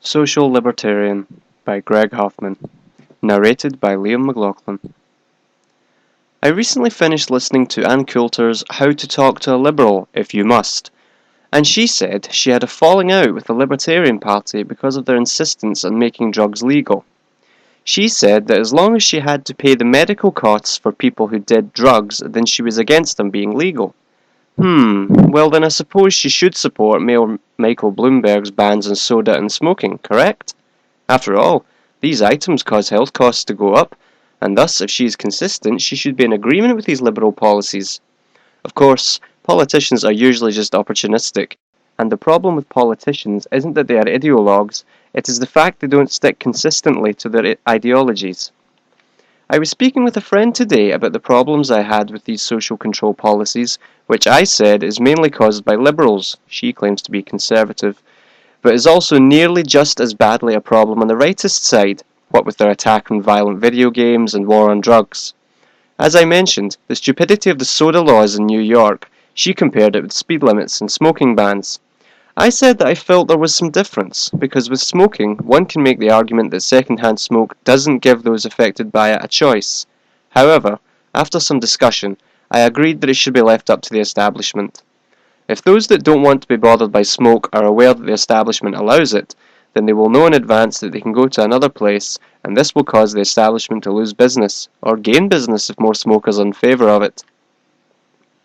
Social Libertarian by Greg Huffman. Narrated by McLaughlin. I recently finished listening to Ann Coulter's How to Talk to a Liberal, If You Must, and she said she had a falling out with the Libertarian Party because of their insistence on making drugs legal. She said that as long as she had to pay the medical costs for people who did drugs, then she was against them being legal. Well then I suppose she should support Mayor Michael Bloomberg's bans on soda and smoking, correct? After all, these items cause health costs to go up, and thus if she is consistent, she should be in agreement with these liberal policies. Of course, politicians are usually just opportunistic, and the problem with politicians isn't that they are ideologues, it is the fact they don't stick consistently to their ideologies. I was speaking with a friend today about the problems I had with these social control policies, which I said is mainly caused by liberals, she claims to be conservative, but is also nearly just as badly a problem on the rightist side, what with their attack on violent video games and war on drugs. As I mentioned, the stupidity of the soda laws in New York, she compared it with speed limits and smoking bans. I said that I felt there was some difference, because with smoking, one can make the argument that second-hand smoke doesn't give those affected by it a choice. However, after some discussion, I agreed that it should be left up to the establishment. If those that don't want to be bothered by smoke are aware that the establishment allows it, then they will know in advance that they can go to another place, and this will cause the establishment to lose business, or gain business if more smokers are in favour of it.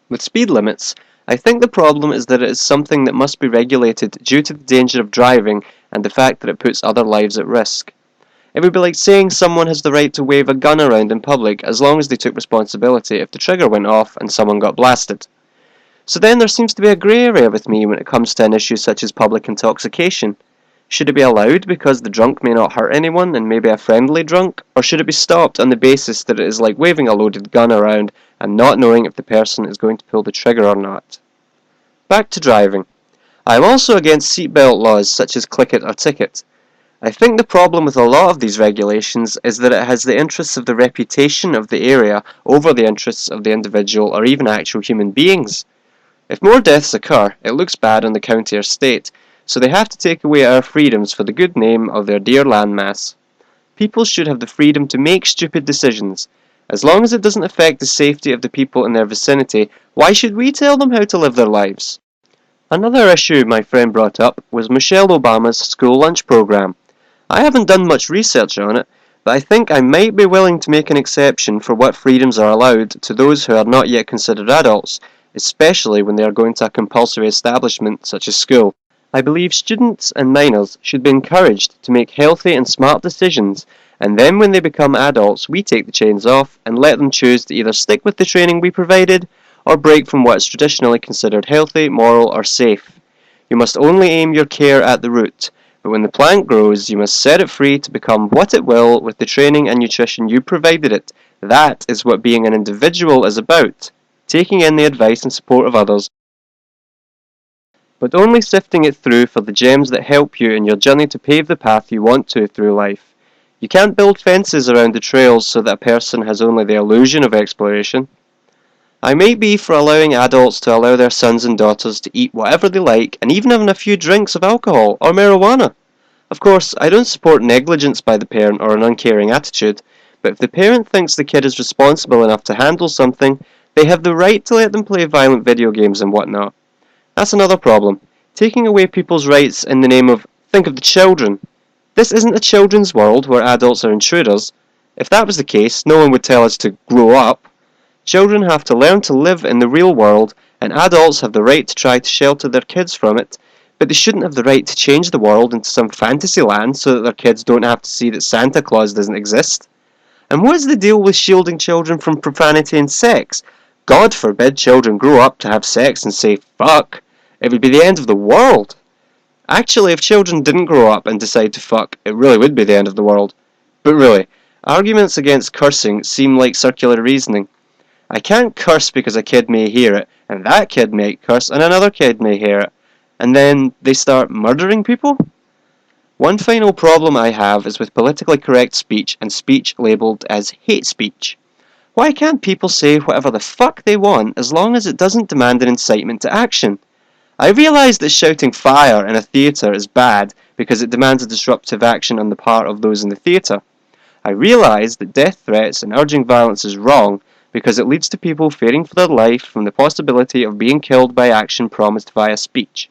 With speed limits, I think the problem is that it is something that must be regulated due to the danger of driving and the fact that it puts other lives at risk. It would be like saying someone has the right to wave a gun around in public as long as they took responsibility if the trigger went off and someone got blasted. So then there seems to be a grey area with me when it comes to an issue such as public intoxication. Should it be allowed because the drunk may not hurt anyone and may be a friendly drunk, or should it be stopped on the basis that it is like waving a loaded gun around and not knowing if the person is going to pull the trigger or not? Back to driving. I am also against seatbelt laws such as click it or ticket. I think the problem with a lot of these regulations is that it has the interests of the reputation of the area over the interests of the individual or even actual human beings. If more deaths occur, it looks bad on the county or state, so they have to take away our freedoms for the good name of their dear landmass. People should have the freedom to make stupid decisions. As long as it doesn't affect the safety of the people in their vicinity, why should we tell them how to live their lives? Another issue my friend brought up was Michelle Obama's school lunch program. I haven't done much research on it, but I think I might be willing to make an exception for what freedoms are allowed to those who are not yet considered adults, especially when they are going to a compulsory establishment such as school. I believe students and minors should be encouraged to make healthy and smart decisions, and then when they become adults we take the chains off and let them choose to either stick with the training we provided or break from what is traditionally considered healthy, moral or safe. You must only aim your care at the root, but when the plant grows you must set it free to become what it will with the training and nutrition you provided it. That is what being an individual is about, taking in the advice and support of others, but only sifting it through for the gems that help you in your journey to pave the path you want to through life. You can't build fences around the trails so that a person has only the illusion of exploration. I may be for allowing adults to allow their sons and daughters to eat whatever they like and even having a few drinks of alcohol or marijuana. Of course, I don't support negligence by the parent or an uncaring attitude, but if the parent thinks the kid is responsible enough to handle something, they have the right to let them play violent video games and whatnot. That's another problem, taking away people's rights in the name of, think of the children. This isn't a children's world where adults are intruders. If that was the case, no one would tell us to grow up. Children have to learn to live in the real world, and adults have the right to try to shelter their kids from it, but they shouldn't have the right to change the world into some fantasy land so that their kids don't have to see that Santa Claus doesn't exist. And what is the deal with shielding children from profanity and sex? God forbid children grow up to have sex and say fuck. It would be the end of the world. Actually, if children didn't grow up and decide to fuck, it really would be the end of the world. But really, arguments against cursing seem like circular reasoning. I can't curse because a kid may hear it, and that kid may curse, and another kid may hear it, and then they start murdering people? One final problem I have is with politically correct speech and speech labelled as hate speech. Why can't people say whatever the fuck they want as long as it doesn't demand an incitement to action? I realise that shouting fire in a theatre is bad, because it demands a disruptive action on the part of those in the theatre. I realise that death threats and urging violence is wrong because it leads to people fearing for their life from the possibility of being killed by action promised via speech.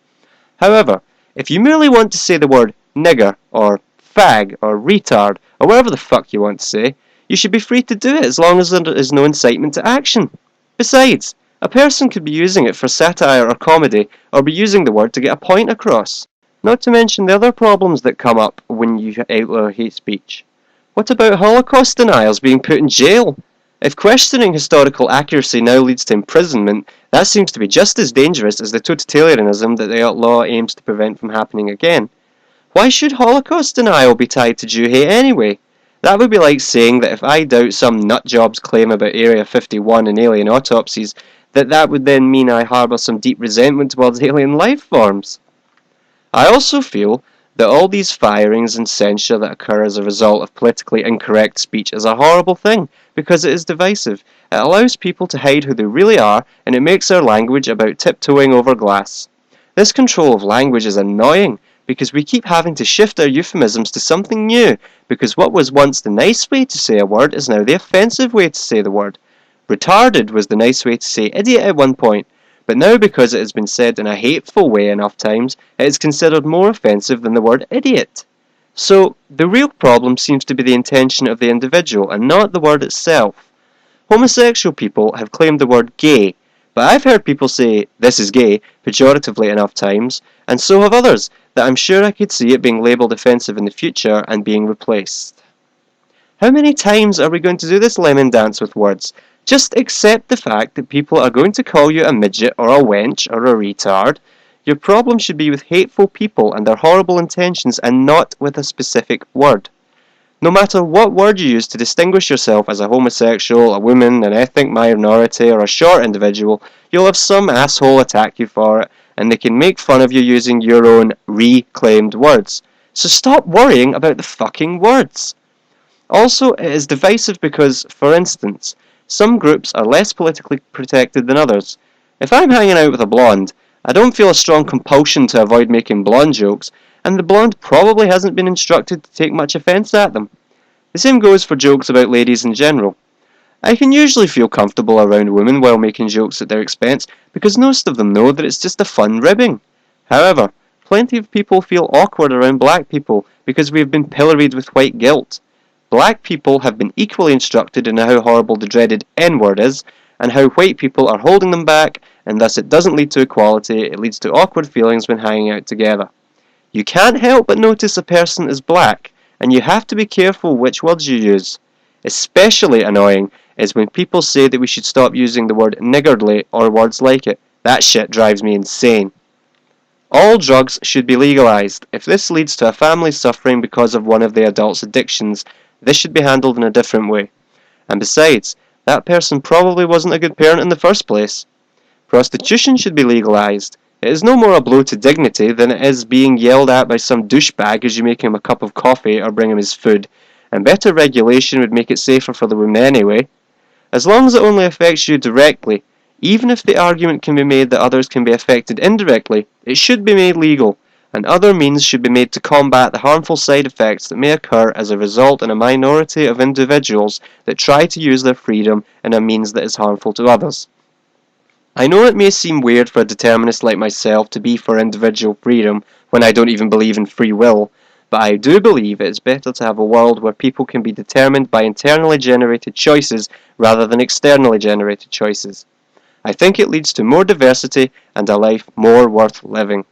However, if you merely want to say the word nigger, or fag, or retard, or whatever the fuck you want to say, you should be free to do it as long as there is no incitement to action. Besides, a person could be using it for satire or comedy, or be using the word to get a point across. Not to mention the other problems that come up when you outlaw hate speech. What about Holocaust deniers being put in jail? If questioning historical accuracy now leads to imprisonment, that seems to be just as dangerous as the totalitarianism that the outlaw aims to prevent from happening again. Why should Holocaust denial be tied to Jew hate anyway? That would be like saying that if I doubt some nutjob's claim about Area 51 and alien autopsies, that would then mean I harbour some deep resentment towards alien life forms. I also feel that all these firings and censure that occur as a result of politically incorrect speech is a horrible thing, because it is divisive. It allows people to hide who they really are, and it makes our language about tiptoeing over glass. This control of language is annoying, because we keep having to shift our euphemisms to something new, because what was once the nice way to say a word is now the offensive way to say the word. Retarded was the nice way to say idiot at one point, but now because it has been said in a hateful way enough times, it is considered more offensive than the word idiot. So, the real problem seems to be the intention of the individual, and not the word itself. Homosexual people have claimed the word gay, but I've heard people say, "this is gay," pejoratively enough times, and so have others, that I'm sure I could see it being labelled offensive in the future and being replaced. How many times are we going to do this lemon dance with words? Just accept the fact that people are going to call you a midget or a wench or a retard. Your problem should be with hateful people and their horrible intentions and not with a specific word. No matter what word you use to distinguish yourself as a homosexual, a woman, an ethnic minority, or a short individual, you'll have some asshole attack you for it, and they can make fun of you using your own reclaimed words. So stop worrying about the fucking words. Also, it is divisive because, for instance, some groups are less politically protected than others. If I'm hanging out with a blonde, I don't feel a strong compulsion to avoid making blonde jokes, and the blonde probably hasn't been instructed to take much offence at them. The same goes for jokes about ladies in general. I can usually feel comfortable around women while making jokes at their expense, because most of them know that it's just a fun ribbing. However, plenty of people feel awkward around black people because we have been pilloried with white guilt. Black people have been equally instructed in how horrible the dreaded N-word is, and how white people are holding them back, and thus it doesn't lead to equality, it leads to awkward feelings when hanging out together. You can't help but notice a person is black, and you have to be careful which words you use. Especially annoying is when people say that we should stop using the word niggardly or words like it. That shit drives me insane. All drugs should be legalized. If this leads to a family suffering because of one of the adult's addictions, this should be handled in a different way. And besides, that person probably wasn't a good parent in the first place. Prostitution should be legalized. It is no more a blow to dignity than it is being yelled at by some douchebag as you make him a cup of coffee or bring him his food, and better regulation would make it safer for the women anyway. As long as it only affects you directly, even if the argument can be made that others can be affected indirectly, it should be made legal, and other means should be made to combat the harmful side effects that may occur as a result in a minority of individuals that try to use their freedom in a means that is harmful to others. I know it may seem weird for a determinist like myself to be for individual freedom when I don't even believe in free will, but I do believe it is better to have a world where people can be determined by internally generated choices rather than externally generated choices. I think it leads to more diversity and a life more worth living.